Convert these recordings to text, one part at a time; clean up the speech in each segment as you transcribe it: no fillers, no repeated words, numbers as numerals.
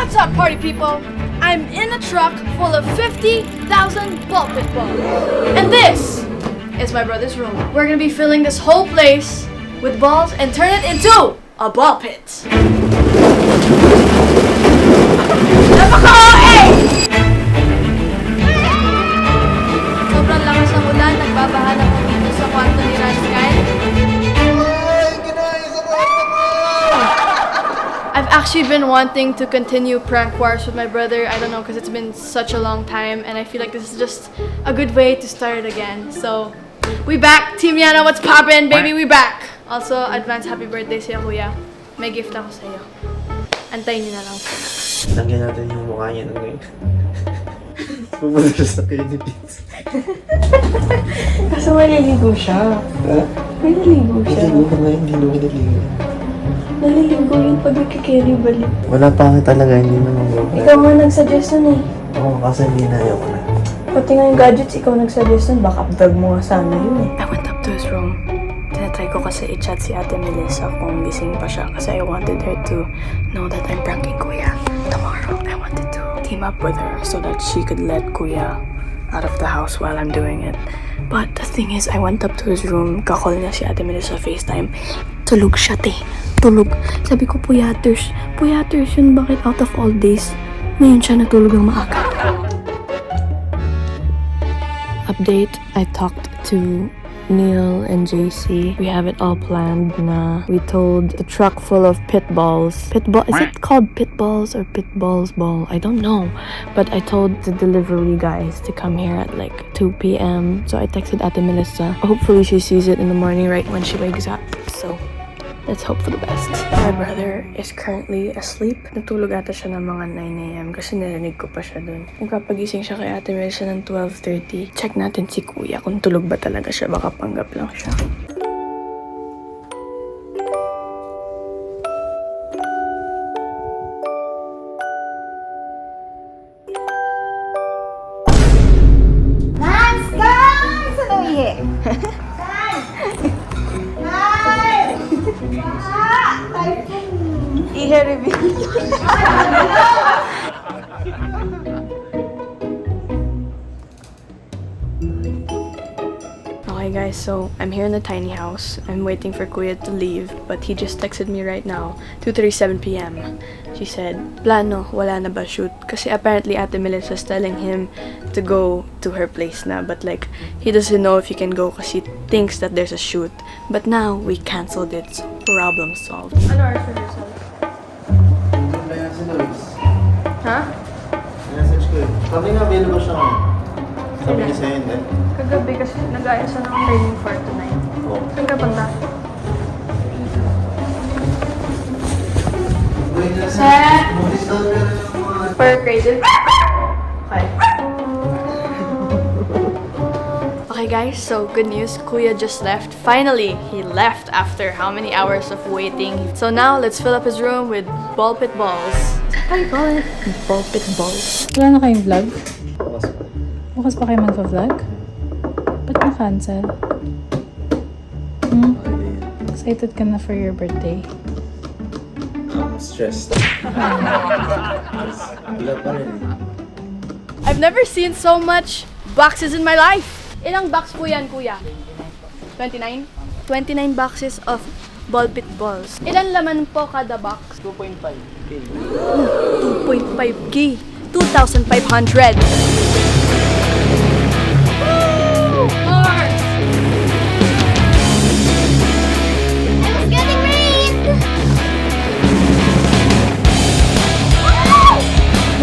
What's up, party people? I'm in a truck full of 50,000 ball pit balls. And this is my brother's room. We're gonna be filling this whole place with balls and turn it into a ball pit. Sobrang lakas ng ulan, nagbabaha na po dito sa kwarto ni Ransky. I've actually been wanting to continue prank wars with my brother. I don't know, because it's been such a long time, and I feel like this is just a good way to start it again. So, we back, Team Yana. What's poppin', baby? We back. Also, advance happy birthday sa'yo, kuya. May gift ako sa'yo. Antayin niyo na lang. Lagyan natin yung mukha niya ngayon. Pumunta siya sa Philippines. Kaso maliligo siya. Ha? Maliligo siya. Hindi ko ngayon, hindi naman naligo. Naliligo yun pag nagkikerry balik. Wala pa nga talaga, hindi naman go. Ikaw nga nag-suggest nun eh. Oo, kasi hindi na ayoko na. Pati nga yung gadgets, ikaw nag-suggest nun. Baka vlog mo nga sana yun eh. I went up to his room. Tinatry ko kasi i-chat si Ate Melissa kung gising pa siya kasi I wanted her to know that I'm pranking Kuya. Tomorrow, I wanted to team up with her so that she could let Kuya out of the house while I'm doing it. But the thing is, I went up to his room, kakol niya si Ate Melissa FaceTime. Tulog siya, te. Tulog. Sabi ko, Puyaters yun, bakit out of all days, ngayon siya natulog ng maaga. Update, I talked to Neil and JC. We have it all planned na we told the truck full of pit balls. Is it called pit balls or pit balls ball? I don't know. But I told the delivery guys to come here at like 2 p.m. So I texted Ate Melissa. Hopefully she sees it in the morning right when she wakes up. So let's hope for the best. My brother is currently asleep. Natulog ata siya ng mga 9 a.m. kasi narinig ko pa siya dun. Nagpapagising siya kay Ate Melissa ng 12:30. Check natin si Kuya kung tulog ba talaga siya. Baka panggap lang siya. Lance, guys! Ano ihi? Ihe reveal. Okay guys, so I'm here in the tiny house. I'm waiting for Kuya to leave, but he just texted me right now, 2:37 p.m. She said, plano, wala na ba shoot? Kasi apparently Ate Melissa's telling him to go to her place na, but like, he doesn't know if he can go kasi he thinks that there's a shoot. But now, we canceled it, so problem solved. Ano oras na result? Kaya si Luis. Ha? Message ko eh. Kami nga, available siya ngayon. Sabi niya sa'yo, hindi? Kagabi kasi nag-ayos na ng training for tonight. Oo. Saan ka punta? Set! For creative. Okay. Okay guys, so good news. Kuya just left. Finally, he left after how many hours of waiting. So now, let's fill up his room with ball pit balls. Is that how you call it? Ball pit balls. Wala na kayong vlog? Bukas pa. Bukas pa kayo magpa-vlog? Ba't na-cancel? Excited ka na for your birthday? I'm stressed. Wala pa rin eh. I've never seen so much boxes in my life. Ilang box po yan, kuya? 29? 29 boxes of ball pit balls. Ilan laman po kada box? 2.5K. 2.5K. 2,500.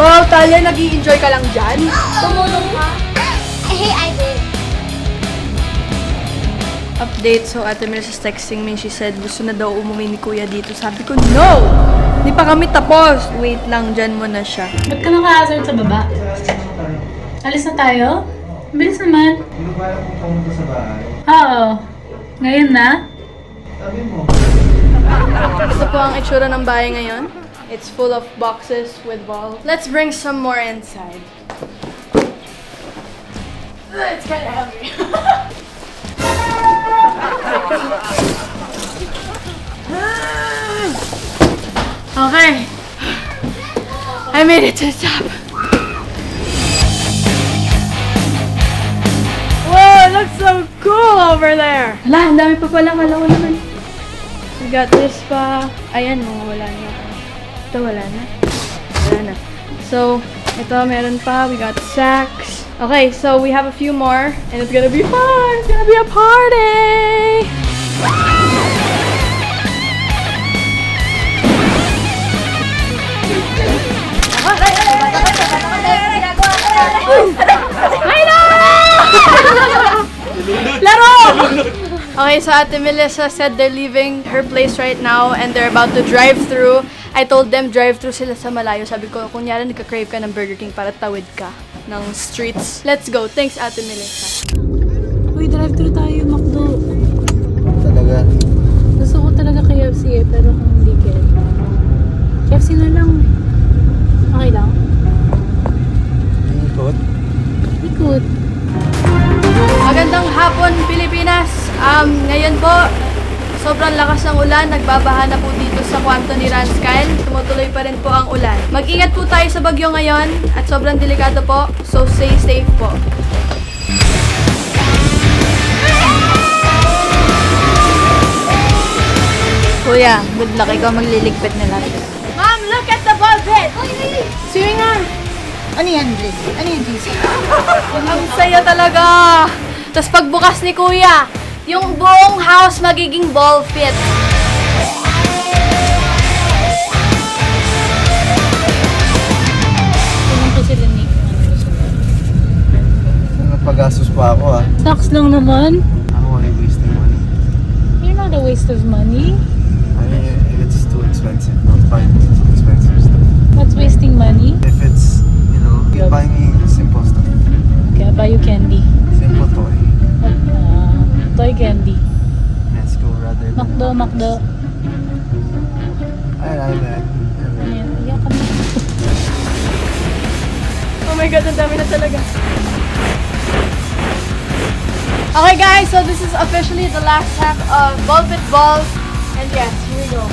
Wow, Talia, nag-i-enjoy ka lang dyan? Tumulong ka. Hey, I did. Update, so Ate Melissa's texting me. She said, gusto na daw umuwi ni Kuya dito. Sabi ko, no! Di pa kami tapos. Wait lang, dyan mo na siya. Ba't ka naka-hazard sa baba? Alis na tayo? Bilis naman. Hindi ko alam kung pumunta sa bahay. Oo. Ngayon na? Sabi mo. Ito po ang itsura ng bahay ngayon. It's full of boxes with balls. Let's bring some more inside. It's kind of heavy. Okay. I I made it to the top. Whoa, it looks so cool over there. Hala, ang dami pa pala. Kala ko naman. We got this pa. Ayan, wala na. Ito, wala na. Wala na. So, ito, meron pa. We got sacks. Okay, so we have a few more. And it's gonna be fun. It's gonna be a party. Laro! Okay, so Ate Melissa said they're leaving her place right now and they're about to drive through. I told them drive through sila sa malayo. Sabi ko, kunyari nagka-crave ka ng Burger King para tawid ka ng streets. Let's go. Thanks, Ate Melissa. Uy, drive through tayo, Macdo. Talaga. Gusto ko talaga KFC pero kung hindi KFC na lang. Okay lang? Ikot. Ikot. Magandang hapon, Pilipinas. Ngayon po, sobrang lakas ng ulan. Nagbabaha na po dito sa kwarto ni Ranskyle. Tumutuloy pa rin po ang ulan. Mag-ingat po tayo sa bagyo ngayon at sobrang delikado po. So, stay safe po. Kuya, good luck. Ikaw magliligpit nila. Mom, look at the ball pit! Swimming na! Ano yan, Liz? Ano yan, JC? Ang saya talaga! Tapos pagbukas ni Kuya, yung buong house magiging ball pit. Tingnan ko sila ni Nagpagastos pa ako ah. Stocks lang naman. I don't wanna waste money. You're not a waste of money. I mean, if it's too expensive, not buying expensive stuff. What's wasting money? If it's, you know, you Yup. buy me simple stuff. Okay, I'll buy you candy. Simple toy. What? Toy candy. Let's go rather than... Macdo. Ay, man. Ayan, iyak ka na. Oh my God, ang dami na talaga. Okay guys, so this is officially the last hack of ball pit balls. And yes, here we go.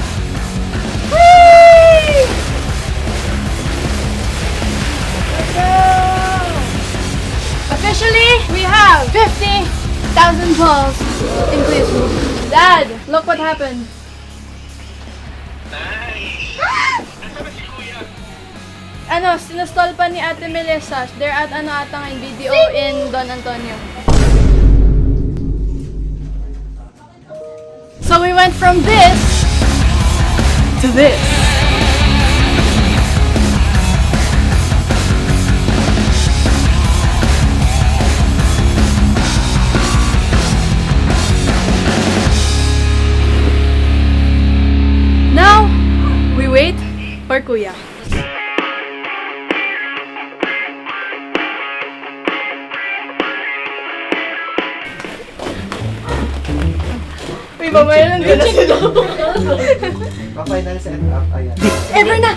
Whee! Let's go! Officially, we have 50,000 balls in place. Dad, look what happened. Ano, sinustall pa ni Ate Melissa. They're at ata ngayon video in Don Antonio. So we went from this to this. Now, we wait for Kuya. Uy, mamaya lang din na sila. Pa-final set up, ayan. Ever na!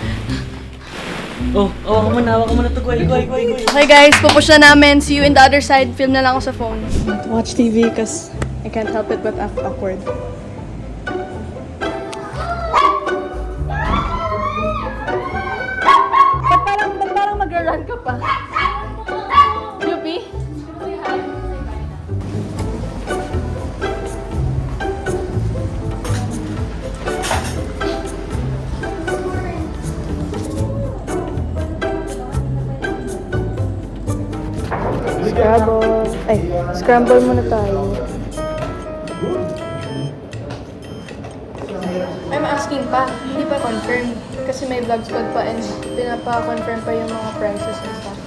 Hawakan mo na to, Goy. Okay guys, pupush na namin. See you in the other side. Film na lang ako sa phone. Watch TV because I can't help it but act awkward. Ba't parang mag-run ka pa? Yupi? Scramble muna tayo. I'm asking pa. Hindi pa confirm. Kasi may vlog squad pa and pinapa-confirm pa yung mga prices and stuff.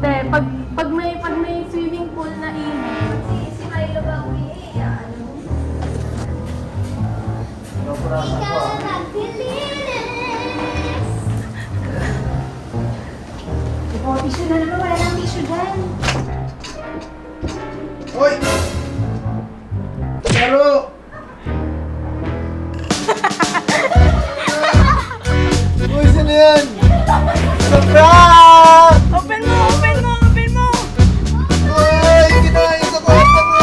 Te, pag may swimming pool na init. Tissue na naman. Wala nang tissue dyan. Hoy! Laro! Uy, sino yan? It's a prank! Open mo! Open mo! Open mo! Uy! Kinain sa kwarto ko!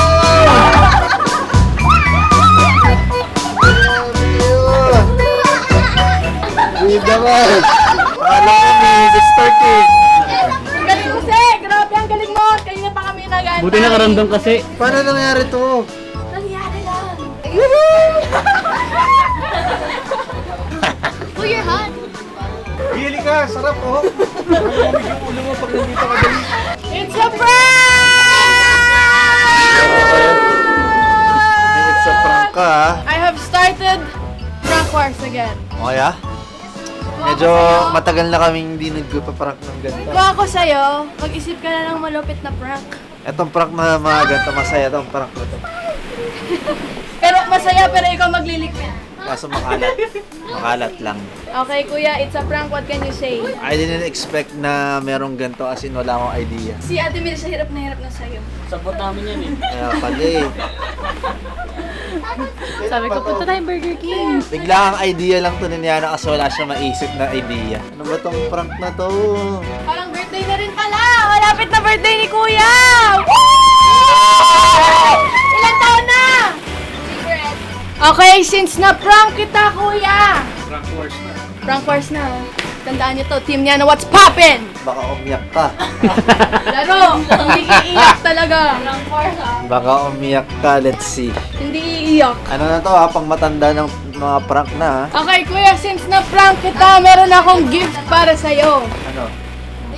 Wait naman! Akala ko may sister kid. Ang galing mo, Se! Grabe, ang galing mo! Kanina pa kami nag-aantay. Buti nakaramdam kasi. Paano nangyari to? Nangyari lang. Oh, you're hot. Hili ka! Sarap oh! Mamamig yung ulo mo pag nandito ka dali. It's a prank! It's a prank ka ha? I have started prank wars again. O kaya? Medyo matagal na kaming hindi nagpa-prank ng ganito. Kung ako sa'yo, mag-isip ka na ng malupit na prank. Etong prank na mga ganito, masaya tong prank na to. Pero masaya, pero ikaw magliligpit. Kaso makalat. Makalat lang. Okay, kuya, it's a prank. What can you say? I didn't expect na merong ganito as in wala akong idea. Si Ate Mil sa hirap na sa'yo. Sabot namin yan eh. Kaya pala eh. Sabi ko, punta tayong Burger King. Bigla ang idea lang to ni Niana kasi wala siya maisip na idea. Ano ba tong prank na to? Parang birthday na rin pala! Malapit na birthday ni kuya! Woo! Ilan taon na? Secret. Okay, since na-prank kita, kuya! Prank wars na. Prank wars na. Tandaan niyo to, team niya na what's poppin'! Baka umiyak ka. Laro, hindi iiyak talaga. Prank wars Baka umiyak ka. Let's see. Hindi iiyak. Ano na to ha? Pang matanda ng mga prank na ha? Okay, kuya, since na-prank kita, meron akong gift para sa'yo. Ano?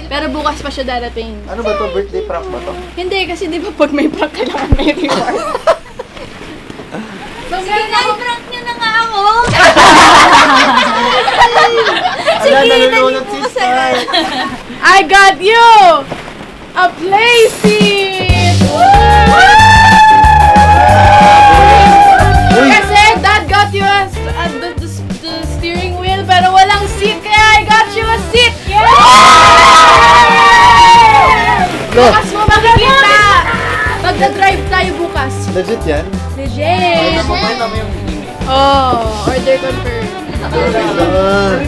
Pero bukas pa siya darating. Ano ba to? Birthday prank ba to? Hindi, kasi di ba pag may prank, kailangan may reward. So, sige na, prank niyo na nga ako. Ala, nalulunod si Star. I got you a playseat! Kasi Dad got you the steering wheel pero walang seat kaya I got you a seat! Bukas mo makikita! Magda-drive tayo bukas. Legit yan? Legit! Kumain namin yung Oh, order confirmed.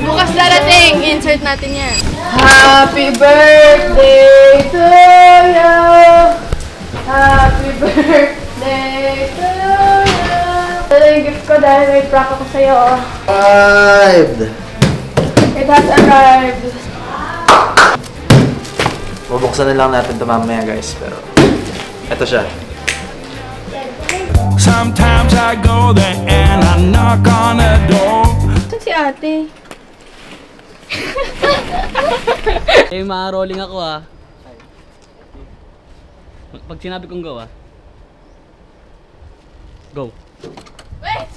Bukas darating, insert natin yan. Happy birthday to you. Happy birthday to you. Ito yung gift ko dahil may prank ako sa'yo. Arrived! It has arrived. Bubuksan na lang natin ito mamaya guys, pero ito siya. Sometimes I go there and I knock on the door. Ito si ate. Eh, ma-rolling ako ah. Pag sinabi kong go ah. Go. Wait!